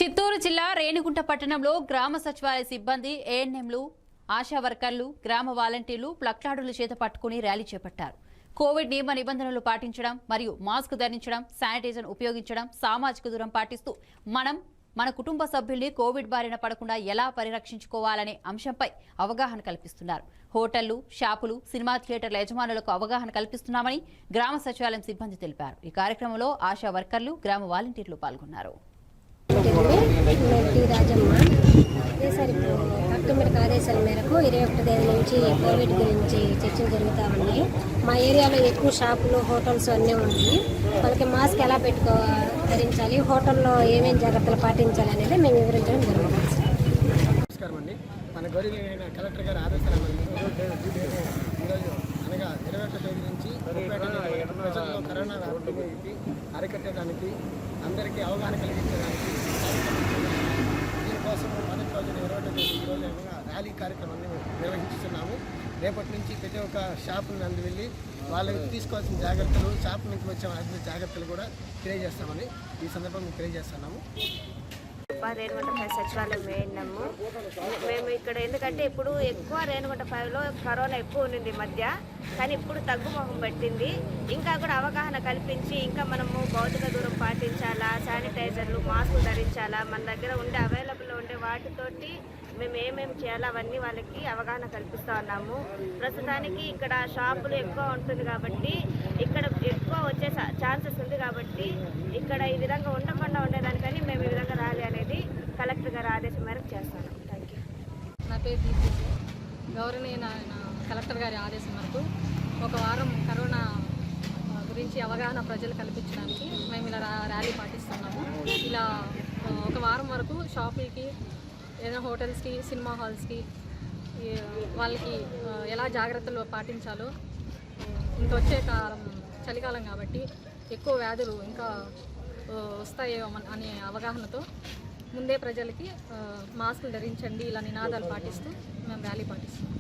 చిత్తూరు జిల్లా రేణిగుంట పట్టణంలో గ్రామ సచివాలయ సిబ్బంది ఏఎన్ఎంలు ఆశా వర్కర్లు గ్రామ వాలంటీర్లు ప్లక్లాడుల చేత పట్టుకుని ర్యాలీ చేపట్టారు. కోవిడ్ నియమ నిబంధనలు పాటించడం మరియు మాస్క్ ధరించడం, శానిటైజర్ ఉపయోగించడం, సామాజిక దూరం పాటిస్తూ మన కుటుంబ సభ్యుల్ని కోవిడ్ బారిన పడకుండా ఎలా పరిరక్షించుకోవాలనే అంశంపై అవగాహన కల్పిస్తున్నారు. హోటళ్లు, షాపులు, సినిమా థియేటర్ల యజమానులకు అవగాహన కల్పిస్తున్నామని గ్రామ సచివాలయం సిబ్బంది తెలిపారు. ఈ కార్యక్రమంలో ఆశా వర్కర్లు, గ్రామ వాలంటీర్లు పాల్గొన్నారు. రాజమ్మ ఈసారి కలెక్టర్ ఆదేశాల మేరకు 21 తేదీ నుంచి కోవిడ్ గురించి చర్చలు జరుగుతూ ఉన్నాయి. మా ఏరియాలో ఎక్కువ షాపులు, హోటల్స్ అన్నీ ఉన్నాయి. వాళ్ళకి మాస్క్ ఎలా ధరించాలి, హోటల్లో ఏమేమి జాగ్రత్తలు పాటించాలి అనేది మేము వివరించడం జరుగుతుంది. నమస్కారం అండి. మన గౌరవనీయులైన కలెక్టర్ గారి ఆదేశాల మేరకు ఈరోజు అనగా 21 తేదీ నుంచి ప్రజల్లో కరోనా వ్యాప్తిని అరికట్టడానికి, అందరికీ అవగాహన కలిగించడానికి దీనికోసం మొదటి రోజున 21 తేదీ ఈరోజు ర్యాలీ కార్యక్రమాన్ని నిర్వహిస్తున్నాము. రేపటి నుంచి ప్రతి ఒక్క షాపు నందు వెళ్ళి వాళ్ళకి తీసుకోవాల్సిన జాగ్రత్తలు, షాపు నుంచి వచ్చే జాగ్రత్తలు కూడా తెలియజేస్తామని ఈ సందర్భంగా తెలియజేస్తున్నాము. రేణిగుంట 5 సచివాలయం వేయినాము మేము ఇక్కడ. ఎందుకంటే ఇప్పుడు ఎక్కువ రేణిగుంట 5లో కరోనా ఎక్కువ ఉండింది మధ్య, కానీ ఇప్పుడు తగ్గుముఖం పట్టింది. ఇంకా కూడా అవగాహన కల్పించి ఇంకా మనము భౌతిక దూరం పాటించాలా, శానిటైజర్లు, మాస్క్ ధరించాలా, మన దగ్గర ఉండే అవైలబుల్లో ఉండే వాటితోటి మేము ఏమేమి చేయాలో అవన్నీ వాళ్ళకి అవగాహన కల్పిస్తూ ఉన్నాము. ప్రస్తుతానికి ఇక్కడ షాపులు ఎక్కువ ఉంటుంది కాబట్టి, ఇక్కడ ఎక్కువ వచ్చే ఛాన్సెస్ ఉంది కాబట్టి ఇక్కడ ఈ విధంగా ఉండకుండా ఉండేదానికని మేము ఈ విధంగా ర్యాలీ అనేది కలెక్టర్ గారి ఆదేశం మేరకు చేస్తాను. Thank you. నా పేరు దీప్తి. గౌరవనీయ కలెక్టర్ గారి ఆదేశం మేరకు ఒక వారం కరోనా గురించి అవగాహన ప్రజలు కల్పించడానికి మేము ఇలా ర్యాలీ పాటిస్తున్నాము. ఇలా ఒక వారం వరకు షాపులకి, ఏదైనా హోటల్స్కి, సినిమా హాల్స్కి వాళ్ళకి ఎలా జాగ్రత్తలు పాటించాలో, ఇంకా వచ్చే కాలం చలికాలం కాబట్టి ఎక్కువ వ్యాధులు ఇంకా వస్తాయో అనే అవగాహనతో ముందే ప్రజలకి మాస్కులు ధరించండి ఇలా నినాదాలు పాటిస్తూ మేము ర్యాలీ పాటిస్తున్నాం.